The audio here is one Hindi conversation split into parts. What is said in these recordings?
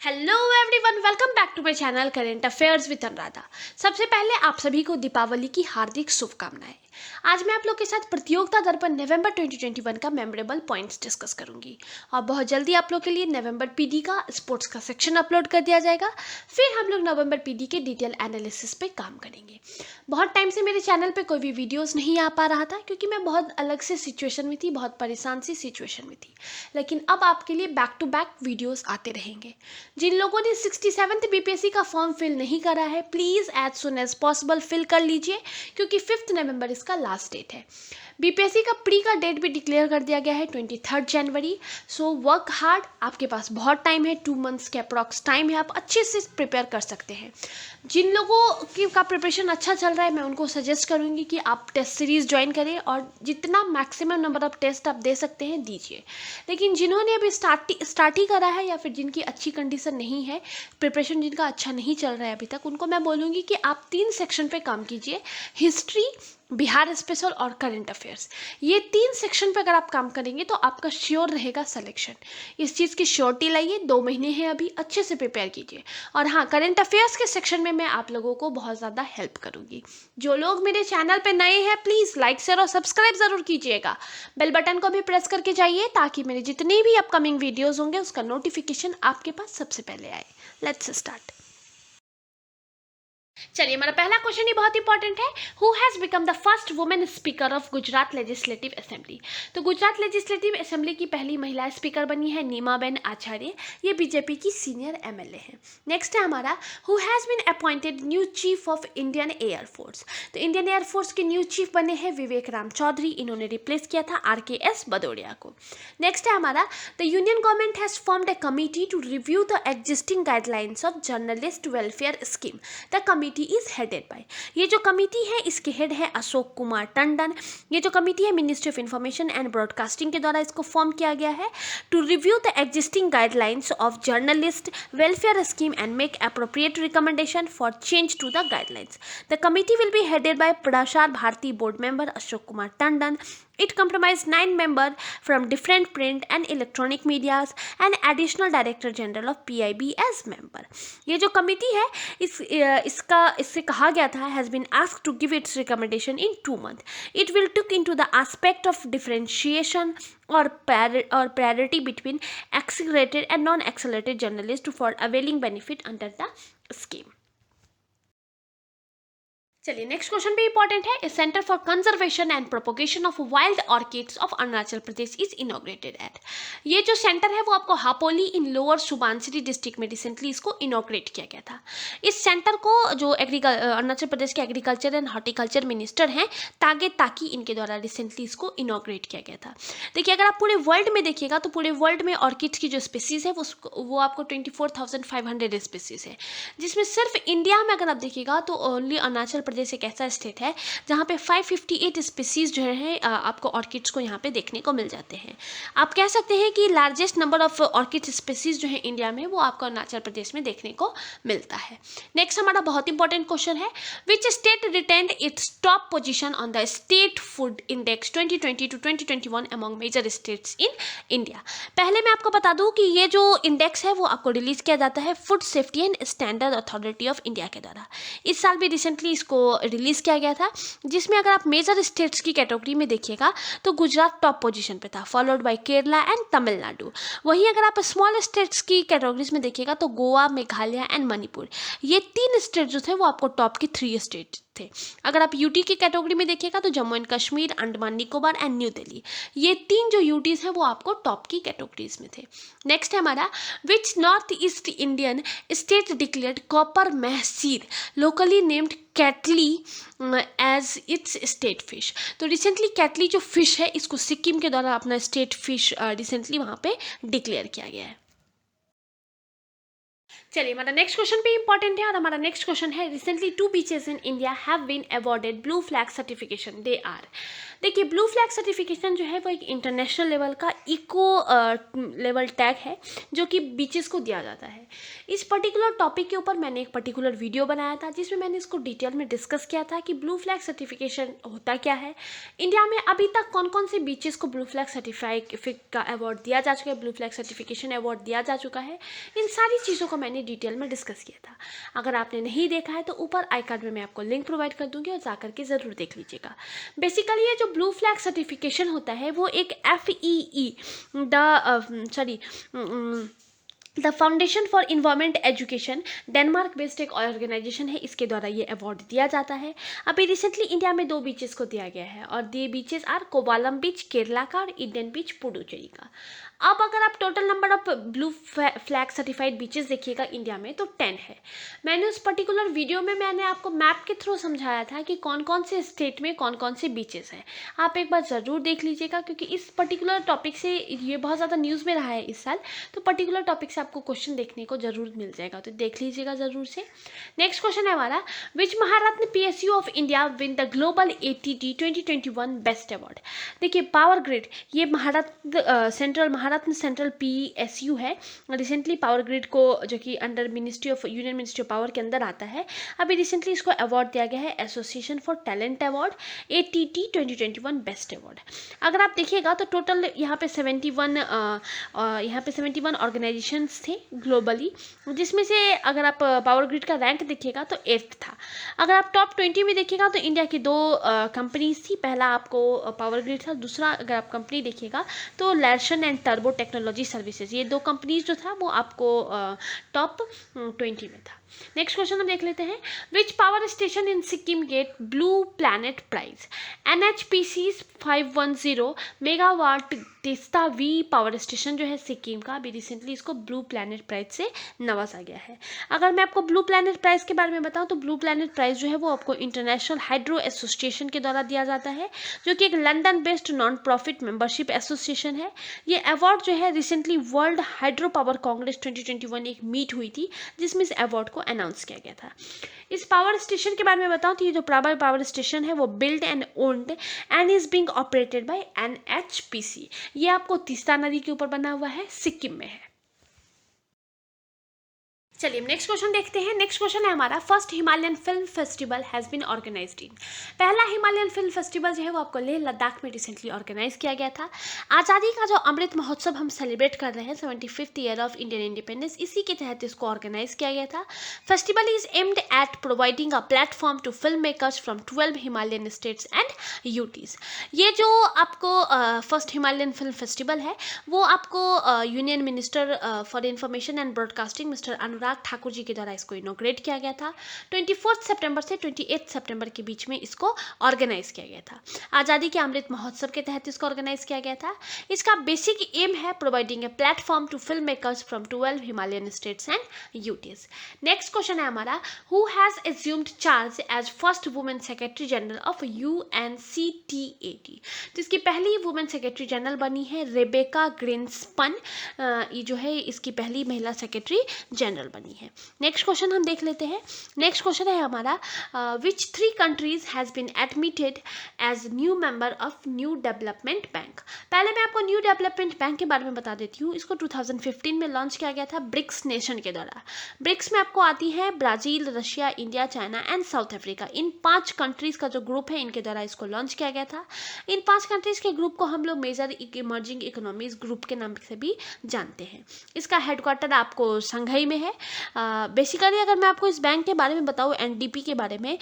Hello everyone, welcome back to my channel current affairs with Anuradha. सबसे पहले आप सभी को दीपावली की हार्दिक शुभकामनाएं। आज मैं आप लोग के साथ प्रतियोगिता दर्पण नवंबर 2021 का मेमोरेबल पॉइंट्स डिस्कस करूंगी और बहुत जल्दी आप लोग के लिए नवंबर पीडी का स्पोर्ट्स का सेक्शन अपलोड कर दिया जाएगा। फिर हम लोग नवंबर पीडी के डिटेल एनालिसिस पे काम करेंगे। बहुत टाइम से मेरे चैनल पे कोई भी वीडियोस नहीं आ पा रहा था क्योंकि मैं बहुत अलग से सिचुएशन में थी, बहुत परेशान सी सिचुएशन में थी, लेकिन अब आपके लिए बैक टू बैक वीडियोस आते रहेंगे। जिन लोगों ने 67th बीपीएससी का फॉर्म फिल नहीं करा है, please as soon as possible fill कर लीजिए क्योंकि 5 नवंबर इसका लास्ट डेट है। बीपीएससी का प्री का डेट भी डिक्लेयर कर दिया गया है 23 जनवरी। सो वर्क हार्ड, आपके पास बहुत टाइम है, 2 मंथ्स के अप्रॉक्स टाइम है, आप अच्छे से प्रिपेयर कर सकते हैं। जिन लोगों की का प्रिपरेशन अच्छा चल रहा है, मैं उनको सजेस्ट करूंगी कि आप टेस्ट सीरीज ज्वाइन करें और जितना मैक्सिमम नंबर ऑफ टेस्ट आप दे सकते हैं दीजिए। लेकिन जिन्होंने अभी स्टार्ट ही करा है या फिर जिनकी अच्छी कंडीशन नहीं है, प्रिपरेशन जिनका अच्छा नहीं चल रहा है अभी तक, उनको मैं बोलूँगी कि आप 3 सेक्शन पे काम कीजिए, हिस्ट्री, बिहार स्पेशल और करंट अफेयर्स। ये 3 सेक्शन पे अगर आप काम करेंगे तो आपका श्योर रहेगा सिलेक्शन। इस चीज़ की श्योरिटी लाइए, 2 महीने हैं अभी, अच्छे से प्रिपेयर कीजिए। और हाँ, करंट अफेयर्स के सेक्शन में मैं आप लोगों को बहुत ज़्यादा हेल्प करूँगी। जो लोग मेरे चैनल पे नए हैं, प्लीज़ लाइक शेयर और सब्सक्राइब ज़रूर कीजिएगा। बेल बटन को भी प्रेस करके जाइए ताकि मेरे जितने भी अपकमिंग वीडियोज़ होंगे उसका नोटिफिकेशन आपके पास सबसे पहले आए। Let's start. चलिए, हमारा पहला क्वेश्चन ही बहुत इंपॉर्टेंट है। Who has become the first women speaker of Gujarat legislative assembly. तो गुजरात लेजिस्लेटिव असेंबली की पहली महिला स्पीकर बनी है नीमाबेन आचार्य। ये बीजेपी की सीनियर एमएलए हैं। नेक्स्ट है हमारा, who has been appointed new chief of Indian air force. तो इंडियन एयरफोर्स के न्यू चीफ बने हैं विवेक राम चौधरी। इन्होंने रिप्लेस किया था RKS भदौरिया को। नेक्स्ट है हमारा, the union government has formed a committee to review the existing guidelines of journalist welfare scheme. The committee is headed by, ये जो कमिटी है इसके हेड है अशोक कुमार टंडन। ये जो कमिटी है ministry of information and broadcasting के द्वारा इसको फॉर्म किया गया है to review the existing guidelines of journalist welfare scheme and make appropriate recommendation for change to the guidelines. The committee will be headed by Prasar Bharati board member Ashok Kumar Tandon. It comprised 9 members from different print and electronic medias and additional director general of PIB as member. ये जो कमिटी है इससे कहा गया था has been asked to give its recommendation in 2 months. It will look into the aspect of differentiation or priority between accelerated and non-accelerated journalists for availing benefit under the scheme. चलिए, नेक्स्ट क्वेश्चन भी इंपॉर्टेंट है। Centre for conservation and propagation of wild orchids of Arunachal Pradesh is inaugurated at. ये जो सेंटर है वो आपको Hapoli in lower Subansiri district में रिसेंटली इसको इनॉग्रेट किया गया था। इस सेंटर को जो अरुणाचल प्रदेश के एग्रीकल्चर एंड हॉर्टिकल्चर मिनिस्टर हैं तागे ताकी, इनके द्वारा रिसेंटली इसको इनॉग्रेट किया गया था। देखिए, अगर आप पूरे वर्ल्ड में देखिएगा तो पूरे वर्ल्ड में ऑर्किड्स की जो स्पीसीज है वो आपको 24,500 स्पीसीज है, जिसमें सिर्फ इंडिया में अगर आप देखिएगा तो ओनली अरुणाचल प्रदेश एक ऐसा स्टेट है जहाँ पे 558 स्पीसीज जो है आपको ऑर्किड्स को यहाँ पे देखने को मिल जाते हैं। आप कह सकते हैं कि largest number of orchid species जो है इंडिया में वो आपको अरुणाचल प्रदेश में देखने को मिलता है। नेक्स्ट हमारा बहुत इंपॉर्टेंट क्वेश्चन है, which state retained its top position on the state food index 2020 to 2021 among major states in India. पहले मैं आपको बता दूं कि ये जो इंडेक्स है वो आपको रिलीज किया जाता है food safety and standard authority of India के द्वारा। इस साल भी रिसेंटली इसको रिलीज किया गया था, जिसमें अगर आप मेजर स्टेट्स की कैटेगरी में देखिएगा तो गुजरात टॉप पोजीशन पे था, followed by Kerala and Tamil Nadu. वहीं अगर आप स्मॉल स्टेट्स की कैटेगरीज में देखिएगा तो गोवा, मेघालय एंड मणिपुर, ये 3 स्टेट जो थे वो आपको टॉप की 3 स्टेट थे। अगर आप यूटी की कैटेगरी में देखिएगा तो Jammu and Kashmir, Andaman Nicobar and new Delhi, ये 3 जो यूटीज हैं वो आपको टॉप की कैटेगरीज में थे। नेक्स्ट है हमारा, which north east Indian state declared copper mahseer locally named Katli as its state fish. तो रिसेंटली कैटली जो फिश है इसको सिक्किम के द्वारा अपना स्टेट फिश रिसेंटली वहाँ पे डिक्लेयर किया गया है। चलिए, हमारा नेक्स्ट क्वेश्चन भी इंपॉर्टेंट है और हमारा नेक्स्ट क्वेश्चन है, recently 2 beaches in India have been awarded blue flag certification. They are, देखिए ब्लू फ्लैग सर्टिफिकेशन जो है वो एक इंटरनेशनल लेवल का इको लेवल टैग है जो कि बीचेस को दिया जाता है। इस पर्टिकुलर टॉपिक के ऊपर मैंने एक पर्टिकुलर वीडियो बनाया था जिसमें मैंने इसको डिटेल में डिस्कस किया था कि ब्लू फ्लैग सर्टिफिकेशन होता क्या है, इंडिया में अभी तक कौन कौन से बीचेस को ब्लू फ्लैग सर्टिफाइड का अवार्ड दिया जा चुका है, ब्लू फ्लैग सर्टिफिकेशन अवार्ड दिया जा चुका है। इन सारी चीज़ों को मैंने डिटेल में डिस्कस किया था। अगर आपने नहीं देखा है तो ऊपर आई कार्ड में मैं आपको लिंक प्रोवाइड कर दूंगी और जाकर के ज़रूर देख लीजिएगा। बेसिकली ये जो ब्लू फ्लैग सर्टिफिकेशन होता है वो एक FEE the foundation for environment education, Denmark based एक ऑर्गेनाइजेशन है, इसके द्वारा ये अवार्ड दिया जाता है। अभी रिसेंटली इंडिया में 2 बीचेस को दिया गया है और ये बीचेस आर कोवालम बीच केरला का और ईडन बीच पुडुचेरी का। अब अगर आप total number of blue flag certified beaches देखिएगा इंडिया में तो 10 है। मैंने उस पर्टिकुलर वीडियो में मैंने आपको मैप के थ्रू समझाया था कि कौन कौन से स्टेट में कौन कौन से बीचेस हैं। आप एक बार ज़रूर देख लीजिएगा क्योंकि इस पर्टिकुलर टॉपिक से ये बहुत ज़्यादा न्यूज़ में रहा है इस साल, तो पर्टिकुलर टॉपिक से आपको क्वेश्चन देखने को जरूर मिल जाएगा, तो देख लीजिएगा ज़रूर से। नेक्स्ट क्वेश्चन है हमारा, विच महारत्न PSU of India win the global ATD 2021 best award. देखिए पावर ग्रिड, ये महारत्न सेंट्रल PSU है, रिसेंटली पावर ग्रिड को जो कि under union ministry of power के अंदर आता है, अभी रिसेंटली इसको अवार्ड दिया गया है association for talent award ATT 2021 best award. अगर आप देखिएगा तो टोटल यहाँ पे 71 ऑर्गेनाइजेशंस थे ग्लोबली, जिसमें से अगर आप पावर ग्रिड का रैंक देखिएगा तो 8th था। अगर आप टॉप 20 में देखिएगा तो इंडिया की 2 कंपनीज थी, पहला आपको पावर ग्रिड था, दूसरा अगर आप कंपनी देखिएगा तो लैर्सन एंड टर्बो टेक्नोलॉजी सर्विसेज, ये 2 कंपनीज जो था वो आपको टॉप 20 में था। नेक्स्ट क्वेश्चन हम देख लेते हैं, which power station in Sikkim get blue planet prize. NHPC 510 megawatt Teesta V power station जो है सिक्किम का, अभी रिसेंटली इसको ब्लू प्लैनेट प्राइज से नवाजा गया है। अगर मैं आपको ब्लू प्लैनेट प्राइज के बारे में बताऊं तो ब्लू प्लैनेट प्राइज जो है वो आपको इंटरनेशनल हाइड्रो एसोसिएशन के द्वारा दिया जाता है, जो कि एक London based non profit membership association है। ये अवार्ड जो है recently world hydro power Congress 2021 एक मीट हुई थी जिसमें इस अवार्ड को अनाउंस किया गया था। इस पावर स्टेशन के बारे में बताऊं तो ये जो पावर स्टेशन है वो build and owned and is being operated by NHPC। ये आपको तीस्ता नदी के ऊपर बना हुआ है, सिक्किम में है। चलिए नेक्स्ट क्वेश्चन देखते हैं। नेक्स्ट क्वेश्चन है हमारा, first Himalayan film festival has been organised in. पहला हिमालयन फिल्म फेस्टिवल जो है वो आपको लेह लद्दाख में रिसेंटली ऑर्गेनाइज किया गया था। आज़ादी का जो अमृत महोत्सव हम सेलिब्रेट कर रहे हैं 75th year of Indian independence, इसी के तहत इसको ऑर्गेनाइज किया गया था। Festival is aimed at providing a platform to film makers from 12 Himalayan states and UTs। ये जो आपको फर्स्ट हिमालयन फिल्म फेस्टिवल है वो आपको union minister for information and broadcasting mister Anurag Thakur ji के द्वारा इसको इनॉग्रेट किया गया था। 24 सितंबर से 28 सितंबर के बीच में इसको ऑर्गेनाइज किया गया था। आज़ादी के अमृत महोत्सव के तहत इसको ऑर्गेनाइज किया गया था। इसका बेसिक एम है providing a platform to film makers from 12 Himalayan states and UTs। Next question है हमारा, who has assumed charge as first women secretary general of UNCTAD। जिसकी पहली वुमेन सेक्रेटरी जनरल बनी है रेबेका ग्रिन्सपन, ये जो है इसकी पहली महिला सेक्रेटरी जनरल बनी है। नेक्स्ट क्वेश्चन हम देख लेते हैं। नेक्स्ट क्वेश्चन है हमारा, which 3 countries has been admitted as new member of new development bank. पहले मैं आपको न्यू डेवलपमेंट बैंक के बारे में बता देती हूँ। इसको 2015 में लॉन्च किया गया था ब्रिक्स नेशन के द्वारा। ब्रिक्स में आपको आती है Brazil, Russia, India, China and south Africa. In 5 countries का जो ग्रुप है इनके द्वारा इसको लॉन्च किया गया था। इन 5 कंट्रीज के ग्रुप को हम लोग मेजर इमर्जिंग इकोनॉमीज ग्रुप के नाम से भी जानते हैं। इसका हेडक्वार्टर आपको संघई में है। बेसिकली अगर मैं आपको इस बैंक के बारे में बताऊँ NDP के बारे में,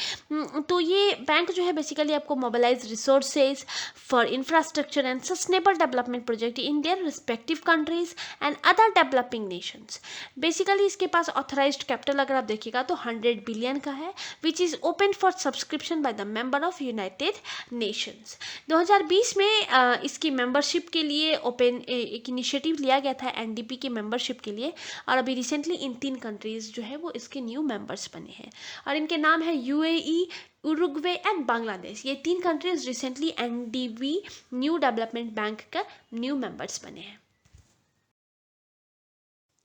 तो ये बैंक जो है बेसिकली आपको mobilise resources for infrastructure and sustainable development project in their respective countries and other developing nations. Basically इसके पास ऑथराइज्ड कैपिटल अगर आप देखिएगा तो 100 बिलियन का है, which is open for subscription by the member of United Nations. 2020 में इसकी मेंबरशिप के लिए ओपन एक इनिशिएटिव लिया गया था NDP के मेंबरशिप के लिए, और अभी रिसेंटली इन 3 कंट्रीज जो है वो इसके न्यू मेंबर्स बने हैं और इनके नाम है UAE, उरुग्वे एंड बांग्लादेश। ये 3 countries recently NDB new development bank का न्यू मेंबर्स बने हैं।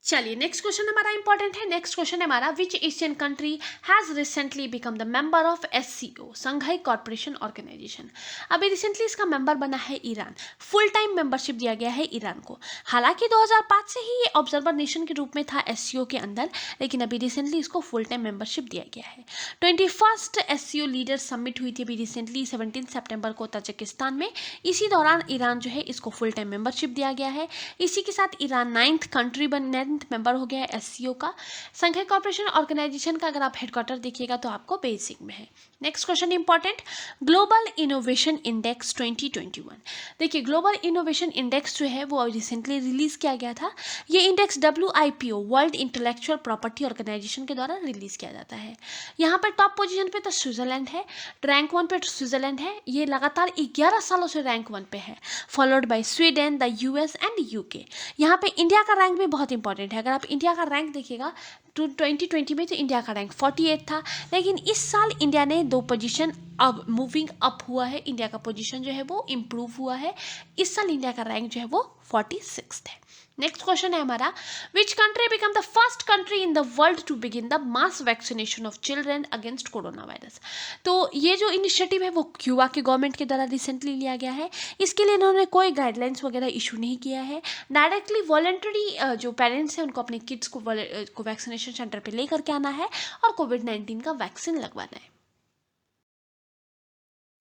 चलिए नेक्स्ट क्वेश्चन हमारा इंपॉर्टेंट है। नेक्स्ट क्वेश्चन है हमारा, which Asian country has recently become the member of SCO, Shanghai corporation organisation. अभी रिसेंटली इसका मेंबर बना है ईरान। फुल टाइम मेंबरशिप दिया गया है ईरान को। हालांकि 2005 से ही ये ऑब्जर्वर नेशन के रूप में था एससीओ के अंदर, लेकिन अभी रिसेंटली इसको फुल टाइम मेंबरशिप दिया गया है। 21st एससीओ लीडर समिट हुई थी अभी रिसेंटली 17 सितंबर को तजाकिस्तान में। इसी दौरान ईरान जो है इसको फुल टाइम मेंबरशिप दिया गया है। इसी के साथ ईरान 9th कंट्री मेंबर हो गया है एससीओ का। संघाई कॉर्पोरेशन ऑर्गेनाइजेशन का अगर आप हेडक्वार्टर देखिएगा तो आपको बेजिंग में है। Next question important, global innovation index 2021। देखिए ग्लोबल इनोवेशन इंडेक्स जो है वो रिसेंटली रिलीज किया गया था। ये index WIPO world intellectual property organisation के द्वारा रिलीज किया जाता है। यहाँ पर टॉप पोजीशन पे तो स्विट्जरलैंड है, रैंक 1 पे स्विट्जरलैंड है। ये लगातार 11 सालों से रैंक 1 पे है, followed by Sweden, the US and UK। यहाँ पे इंडिया का रैंक भी बहुत इंपॉर्टेंट है। अगर आप इंडिया का रैंक देखिएगा तो 2020 में तो इंडिया का रैंक 48 था, लेकिन इस साल इंडिया ने 2 पोजीशन अब मूविंग अप हुआ है। इंडिया का पोजीशन जो है वो इम्प्रूव हुआ है। इस साल इंडिया का रैंक जो है वो 46 है। नेक्स्ट क्वेश्चन है हमारा, which country become the first country in the world to begin the mass vaccination of children against corona virus. तो ये जो इनिशिएटिव है वो क्यूबा के गवर्नमेंट के द्वारा रिसेंटली लिया गया है। इसके लिए इन्होंने कोई गाइडलाइंस वगैरह इशू नहीं किया है। डायरेक्टली वॉलंटरी जो पेरेंट्स हैं उनको अपने किड्स को वैक्सीनेशन सेंटर पे लेकर के आना है और कोविड-19 का वैक्सीन लगवाना है।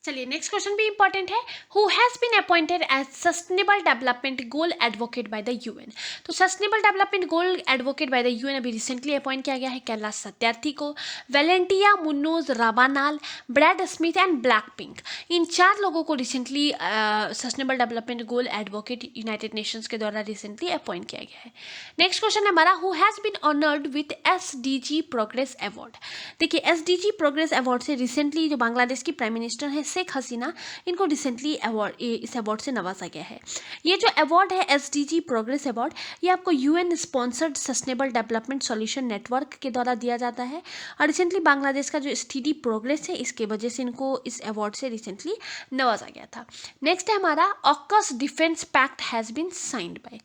चलिए नेक्स्ट क्वेश्चन भी इंपॉर्टेंट है, who has been appointed as sustainable development goal advocate by the UN। तो sustainable development goal advocate by the UN अभी रिसेंटली अपॉइंट किया गया है कैलाश सत्यार्थी को, Valentina Munoz Rabanal, Brad Smith and Blackpink. इन 4 लोगों को recently sustainable development goal advocate United Nations के द्वारा रिसेंटली अपॉइंट किया गया है। नेक्स्ट क्वेश्चन है हमारा, who has been honoured with SDG progress award. देखिए SDG प्रोग्रेस अवार्ड से रिसेंटली जो बांग्लादेश की प्राइम मिनिस्टर है शेख हसीना, इनको रिसेंटली इस अवार्ड से नवाजा गया है। ये जो अवार्ड है SDG प्रोग्रेस अवार्ड, ये आपको UN sponsored sustainable development solution network के द्वारा दिया जाता है। और रिसेंटली बांग्लादेश का जो स्टडी प्रोग्रेस है इसके वजह से इनको इस अवार्ड से रिसेंटली नवाजा गया था। नेक्स्ट है हमारा, AUKUS defence pact has been signed by.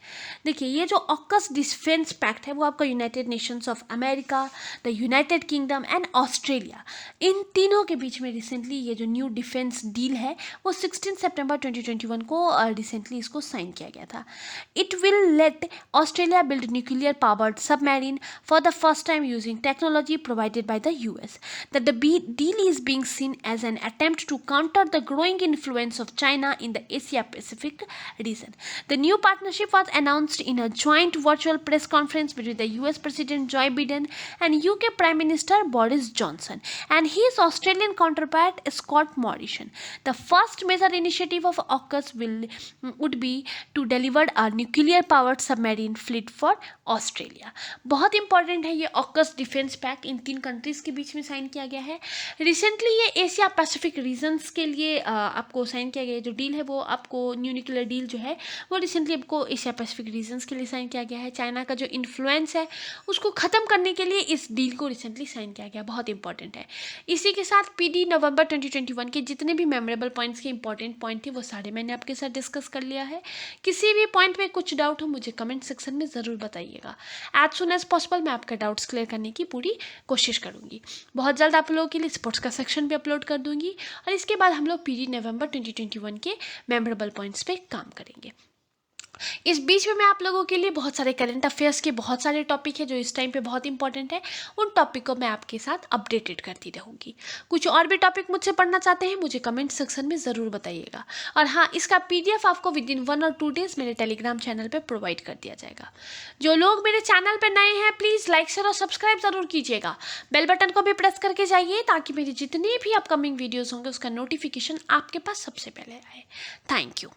देखिए ये जो ऑकस डिफेंस पैक्ट है वो आपका United Nations of America, the United Kingdom and Australia, इन तीनों के बीच में रिसेंटली ये जो न्यू डिफेंस डील है वो 16 सितंबर 2021 को रिसेंटली इसको साइन किया गया था। It will let Australia build nuclear powered submarine for the first time using technology provided by the US। That the deal is being seen as an attempt to counter the growing influence of China in the Asia-Pacific region. The new partnership was announced in a joint virtual press conference between the US President Joe Biden and UK Prime Minister Boris Johnson and his Australian counterpart Scott Morrison. The first major initiative of AUKUS would be to deliver a nuclear-powered submarine fleet for Australia. बहुत इंपॉर्टेंट है ये ऑकस डिफेंस पैक्ट, इन 3 कंट्रीज़ के बीच में साइन किया गया है। रिसेंटली ये एशिया पैसिफिक रीजन्स के लिए आपको साइन किया गया जो डील है वो आपको न्यू न्यूक्लियर डील जो है वो रिसेंटली आपको एशिया पैसिफिक रीजन्स के लिए साइन किया गया है। चाइना का जो इन्फ्लुएंस है उसको ख़त्म करने के लिए इस डील को रिसेंटली साइन किया गया, बहुत इंपॉर्टेंट है। इसी के साथ PD नवंबर 2021 के जितने भी मेमोरेबल पॉइंट्स के इंपॉर्टेंट पॉइंट थे वो सारे मैंने आपके साथ डिस्कस कर लिया है। किसी भी पॉइंट में कुछ डाउट हो मुझे कमेंट सेक्शन में ज़रूर बताइए। एज सुन एज पॉसिबल मैं आपका डाउट्स क्लियर करने की पूरी कोशिश करूंगी। बहुत जल्द आप लोगों के लिए स्पोर्ट्स का सेक्शन भी अपलोड कर दूंगी और इसके बाद हम लोग PD नवंबर 2021 के मेमोरेबल पॉइंट्स पे काम करेंगे। इस बीच में मैं आप लोगों के लिए बहुत सारे करंट अफेयर्स के बहुत सारे टॉपिक है जो इस टाइम पे बहुत इंपॉर्टेंट है, उन टॉपिक को मैं आपके साथ अपडेटेड करती रहूँगी। कुछ और भी टॉपिक मुझसे पढ़ना चाहते हैं मुझे कमेंट सेक्शन में ज़रूर बताइएगा। और हाँ, इसका PDF आपको विद इन 1 और 2 डेज़ मेरे टेलीग्राम चैनल पर प्रोवाइड कर दिया जाएगा। जो लोग मेरे चैनल पर नए हैं प्लीज़ लाइक शेयर और सब्सक्राइब ज़रूर कीजिएगा। बेल बटन को भी प्रेस करके जाइए ताकि मेरे जितने भी अपकमिंग वीडियोज़ होंगे उसका नोटिफिकेशन आपके पास सबसे पहले आए। Thank you.